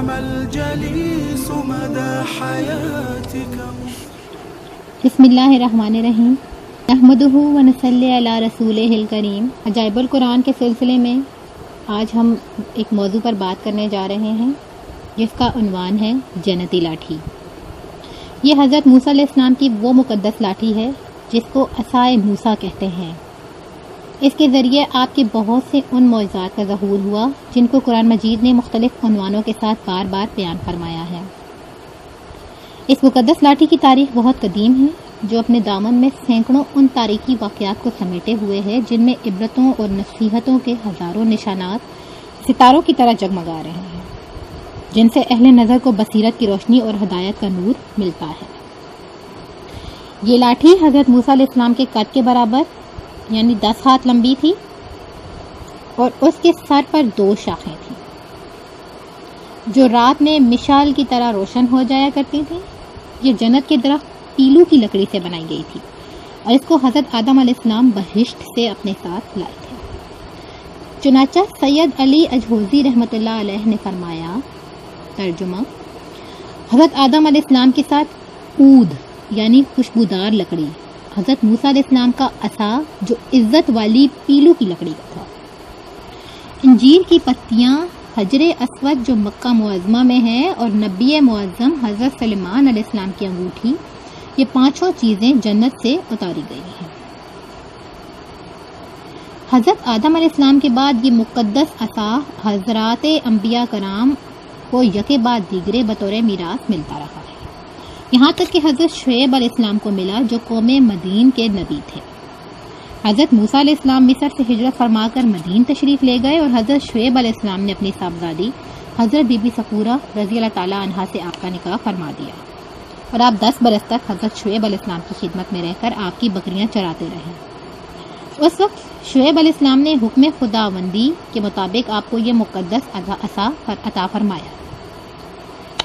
نعم الجليس مدى حياتك. بسم اللہ الرحمن الرحیم. نحمدہ ونصلی علی رسولہ الکریم. عجائب القرآن کے سلسلے میں آج ہم ایک موضوع پر بات کرنے جا رہے ہیں جس کا عنوان ہے جنتی لاٹھی. یہ حضرت موسیٰ علیہ السلام کی وہ مقدس لاٹھی ہے جس کو عصائے موسیٰ کہتے ہیں. اس کے ذریعے آپ کے بہت سے ان معجزات کا ظہور ہوا جن کو قرآن مجید نے مختلف عنوانوں کے ساتھ بار بار بیان فرمایا ہے. اس مقدس لاٹھی کی تاریخ بہت قدیم ہے جو اپنے دامن میں سینکڑوں ان تاریخی واقعات کو سمیٹے ہوئے ہے جن میں عبرتوں اور نصیحتوں کے ہزاروں نشانات ستاروں کی طرح جگمگا رہے ہیں جن سے اہل نظر کو بصیرت کی روشنی اور ہدایت کا نور ملتا ہے. یہ لاٹھی حضرت موسیٰ علیہ السلام کے قد کے برابر یعنی 10 ہاتھ لمبی تھی اور اس کے سر پر 2 شاخیں تھیں جو رات میں مشال کی طرح روشن ہو جایا کرتی تھیں. یہ جنت کے درخت پیلو کی لکڑی سے بنائی گئی تھی اور اس کو حضرت آدم علیہ السلام بہشت سے اپنے ساتھ لائے تھے. چنانچہ سید علی اجہوزی رحمۃ اللہ علیہ نے فرمایا، ترجمہ: حضرت آدم علیہ السلام کے ساتھ عود یعنی خوشبودار لکڑی، حضرت موسیٰ علیہ السلام کا عصا جو عزت والی پیلو کی لکڑی کا تھا، انجیر کی پتیاں، حجر اسود جو مکہ معظمہ میں ہے اور نبی معظم حضرت سلیمان علیہ السلام کی انگوٹھی، یہ 5 چیزیں جنت سے اتاری گئی ہیں. حضرت آدم علیہ السلام کے بعد یہ مقدس عصا حضرات انبیاء کرام کو یکے بعد دیگرے بطور میراث ملتا رہا ہے، یہاں تک کہ حضرت شعیب علیہ السلام کو ملا جو قوم مدین کے نبی تھے. حضرت موسیٰ علیہ السلام مصر سے ہجرت فرما کر مدین تشریف لے گئے اور حضرت شعیب علیہ السلام نے اپنی صاحبزادی حضرت بی بی سکورہ رضی اللہ تعالیٰ عنہا سے آپ کا نکاح فرما دیا اور آپ 10 برس تک حضرت شعیب علیہ السلام کی خدمت میں رہ کر آپ کی بکریاں چراتے رہے. اس وقت شعیب علیہ السلام نے حکم خداوندی کے مطابق آپ کو یہ مقدس عصا عطا فرمایا.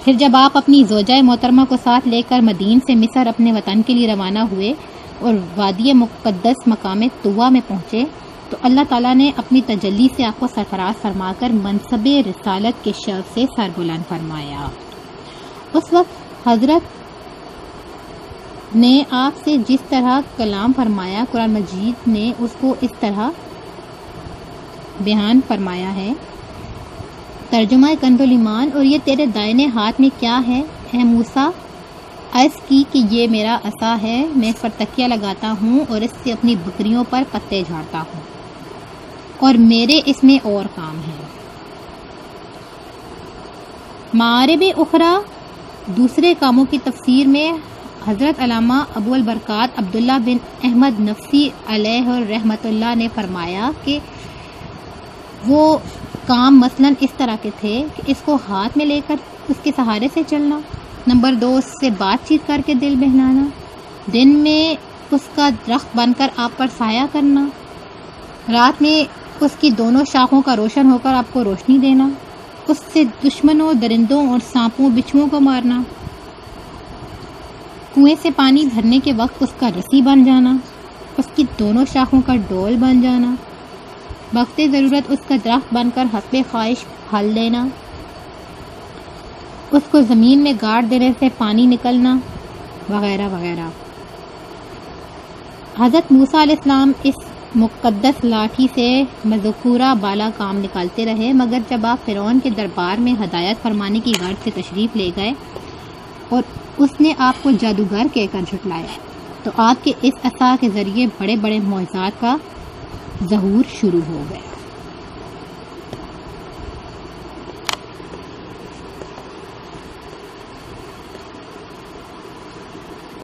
پھر جب آپ اپنی زوجہ محترمہ کو ساتھ لے کر مدین سے مصر اپنے وطن کے لیے روانہ ہوئے اور وادی مقدس مقام طوا میں پہنچے تو اللہ تعالیٰ نے اپنی تجلی سے آپ کو سرفراز فرما کر منصب رسالت کے شرف سے سربلند فرمایا. اس وقت حضرت نے آپ سے جس طرح کلام فرمایا قرآن مجید نے اس کو اس طرح بیان فرمایا ہے. ترجمہ کنز الایمان: اور یہ تیرے دائنے ہاتھ میں کیا ہے اے موسیٰ؟ عرض کی کہ یہ میرا عصا ہے، میں اس پر تکیہ لگاتا ہوں اور اس سے اپنی بکریوں پر پتے جھاڑتا ہوں اور میرے اس میں اور کام ہیں. معارب اخری دوسرے کاموں کی تفسیر میں حضرت علامہ ابو البرکات عبداللہ بن احمد نفسی علیہ رحمۃ اللہ نے فرمایا کہ وہ کام مثلاً اس طرح کے تھے کہ اس کو ہاتھ میں لے کر اس کے سہارے سے چلنا، نمبر 2 اس سے بات چیت کر کے دل بہلانا، دن میں اس کا درخت بن کر آپ پر سایہ کرنا، رات میں اس کی دونوں شاخوں کا روشن ہو کر آپ کو روشنی دینا، اس سے دشمنوں، درندوں اور سانپوں بچھوؤں کو مارنا، کنویں سے پانی بھرنے کے وقت اس کا رسی بن جانا، اس کی دونوں شاخوں کا ڈول بن جانا، وقت ضرورت اس کا درخت بن کر حسب خواہش پھل دینا، اس کو زمین میں گاڑ دینے سے پانی نکلنا، وغیرہ وغیرہ. حضرت موسیٰ علیہ السلام اس مقدس لاٹھی سے مذکورہ بالا کام نکالتے رہے، مگر جب آپ فرعون کے دربار میں ہدایت فرمانے کی غرض سے تشریف لے گئے اور اس نے آپ کو جادوگر کہہ کر جھٹلایا تو آپ کے اس عصا کے ذریعے بڑے بڑے معجزات کا ظہور شروع ہو گیا.